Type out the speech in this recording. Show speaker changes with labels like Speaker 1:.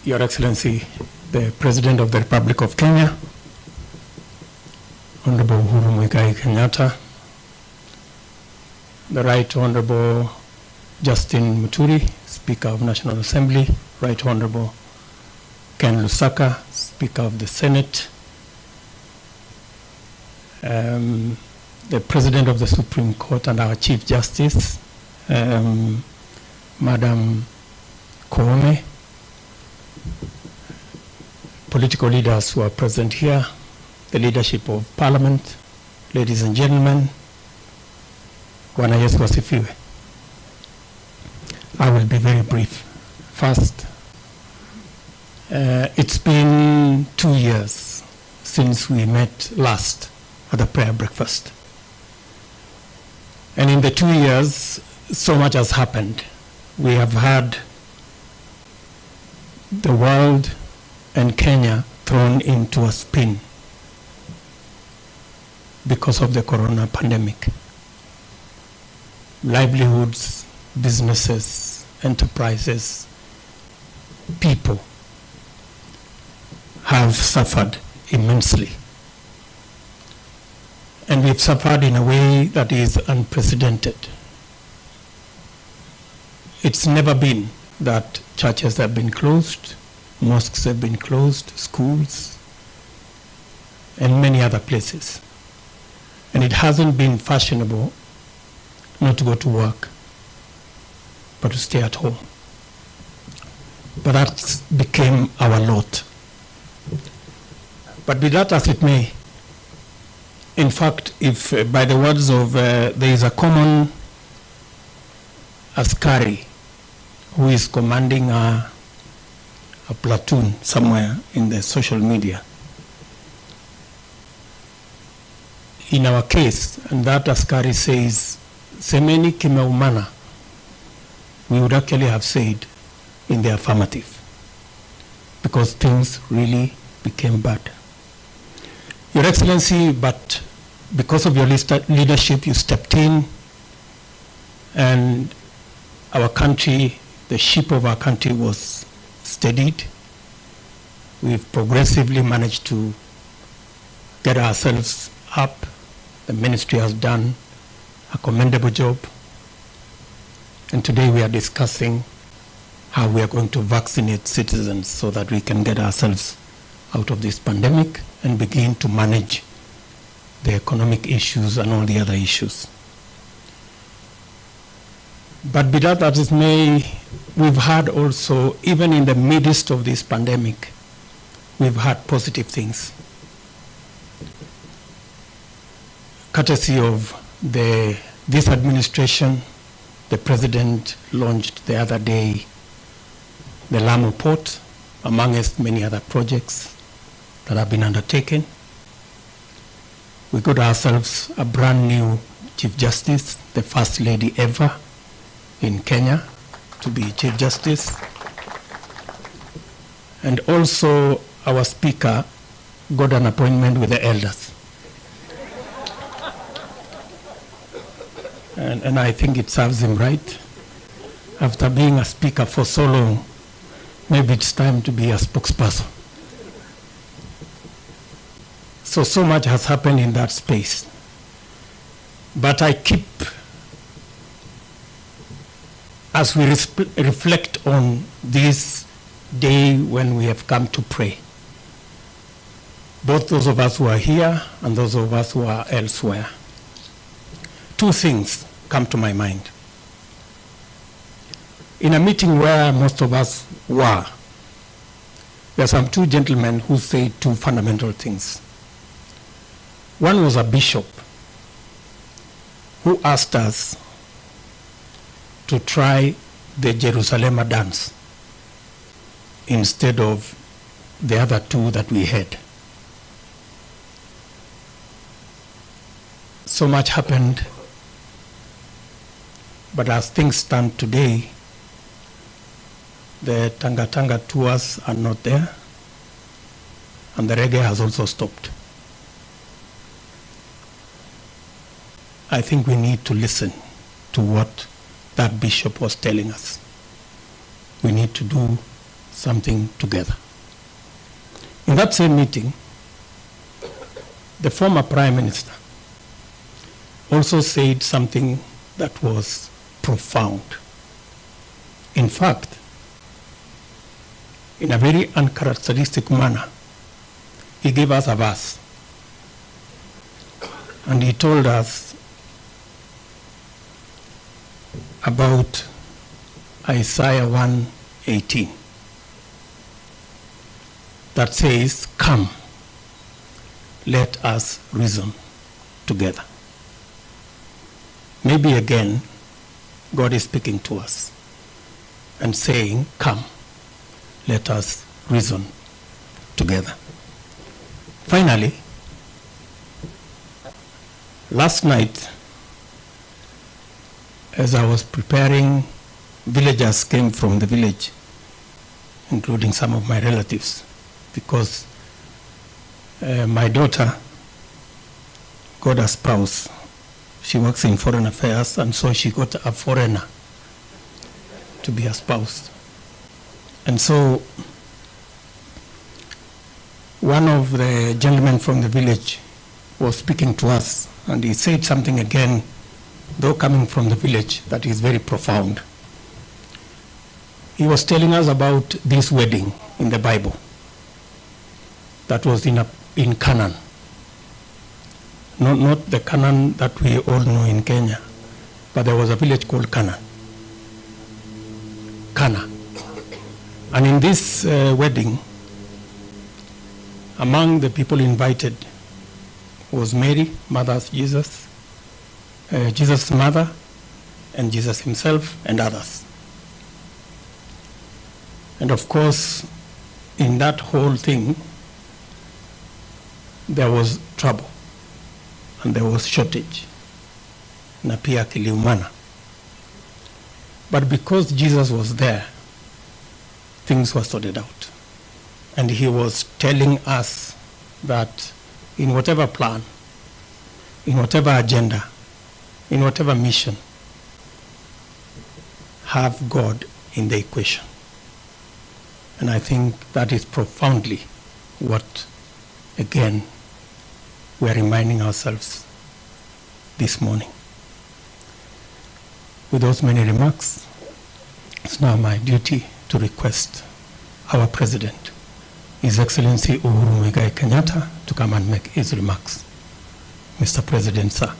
Speaker 1: Your Excellency, the President of the Republic of Kenya, Honorable Uhuru Muigai Kenyatta, the Right Honorable Justin Muturi, Speaker of National Assembly, Right Honorable Ken Lusaka, Speaker of the Senate, the President of the Supreme Court and our Chief Justice, Madam Koome, political leaders who are present here, the leadership of Parliament, ladies and gentlemen, Bwana Yesu asifiwe. I will be very brief. First, it's been 2 years since we met last at the prayer breakfast. And in the 2 years, so much has happened. We have had the world and Kenya thrown into a spin because of the corona pandemic. Livelihoods, businesses, enterprises, people have suffered immensely. And we've suffered in a way that is unprecedented. It's never been that churches have been closed, mosques have been closed, schools, and many other places. And it hasn't been fashionable not to go to work, but to stay at home. But that became our lot. But be that as it may, in fact, if by the words of, there is a common askari who is commanding a platoon somewhere in the social media. In our case, and that askari says, semeni kimeumana, we would actually have said in the affirmative, because things really became bad. Your Excellency, but because of your leadership, you stepped in, and our country, the ship of our country was steadied. We've progressively managed to get ourselves up. The ministry has done a commendable job. And today we are discussing how we are going to vaccinate citizens so that we can get ourselves out of this pandemic and begin to manage the economic issues and all the other issues. But be that as it may, we've had also, even in the midst of this pandemic, we've had positive things. Courtesy of this administration, the President launched the other day the Lamu Port, amongst many other projects that have been undertaken. We got ourselves a brand new Chief Justice, the first lady ever in Kenya to be Chief Justice. And also our Speaker got an appointment with the elders. And I think it serves him right. After being a speaker for so long, maybe it's time to be a spokesperson. So much has happened in that space. But I keep, as we reflect on this day when we have come to pray, both those of us who are here and those of us who are elsewhere, two things come to my mind. In a meeting where most of us were, there are some two gentlemen who say two fundamental things. One was a bishop who asked us to try the Jerusalem dance instead of the other two that we had. So much happened, but as things stand today, the Tanga Tanga tours are not there, and the reggae has also stopped. I think we need to listen to what that bishop was telling us. we need to do something together. In that same meeting, the former Prime Minister also said something that was profound. In fact, in a very uncharacteristic manner, he gave us a verse. And he told us about Isaiah 1:18 that says, "Come, let us reason together." Maybe again, God is speaking to us and saying, "Come, let us reason together." Finally, last night, as I was preparing, villagers came from the village, including some of my relatives, because my daughter got a spouse. She works in foreign affairs, and so she got a foreigner to be her spouse. And so one of the gentlemen from the village was speaking to us, and he said something again, though coming from the village, that is very profound. He was telling us about this wedding in the Bible that was in Canaan. Not the Canaan that we all know in Kenya, but there was a village called Canaan. Cana. And in this wedding, among the people invited was Mary, mother of Jesus, Jesus' mother, and Jesus himself, and others. And of course, in that whole thing, there was trouble, and there was shortage, na pia kiliumana. But because Jesus was there, things were sorted out. And he was telling us that in whatever plan, in whatever agenda, in whatever mission, have God in the equation. And I think that is profoundly what, again, we are reminding ourselves this morning. With those many remarks, it's now my duty to request our President, His Excellency Uhuru Muigai Kenyatta, to come and make his remarks. Mr. President, sir.